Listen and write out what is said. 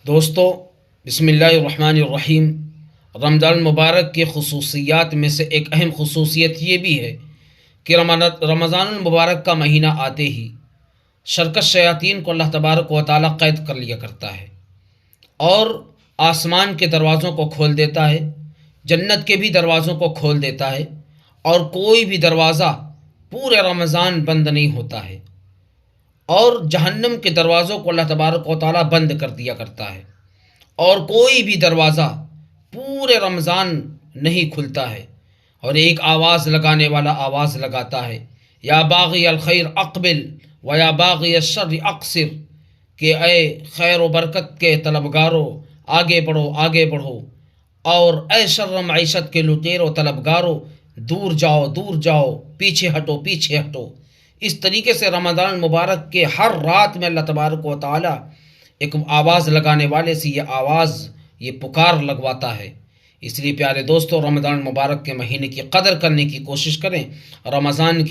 دوستو، بسم اللہ الرحمن الرحیم۔ رمضان المبارک کی خصوصیات میں سے ایک اہم خصوصیت یہ بھی ہے کہ رمضان المبارک کا مہینہ آتے ہی شرکت شیاطین کو اللہ تبارک و تعالیٰ قید کر لیا کرتا ہے اور آسمان کے دروازوں کو کھول دیتا ہے، جنت کے بھی دروازوں کو کھول دیتا ہے، اور کوئی بھی دروازہ پورے رمضان بند نہیں ہوتا ہے، اور جہنم کے دروازوں کو اللہ تبارک و تعالیٰ بند کر دیا کرتا ہے، اور کوئی بھی دروازہ پورے رمضان نہیں کھلتا ہے، اور ایک آواز لگانے والا آواز لگاتا ہے، یا باغی الخیر اقبل و یا باغی الشر اقصر، کہ اے خیر و برکت کے طلبگاروں آگے بڑھو آگے بڑھو، اور اے شر معیشت کے لٹیرو طلبگاروں دور جاؤ دور جاؤ، پیچھے ہٹو پیچھے ہٹو۔ اس طریقے سے رمضان المبارک کے ہر رات میں اللہ تبارک و تعالیٰ ایک آواز لگانے والے سے یہ پکار لگواتا ہے۔ اس لیے پیارے دوستو، رمضان المبارک کے مہینے کی قدر کرنے کی کوشش کریں۔ رمضان کی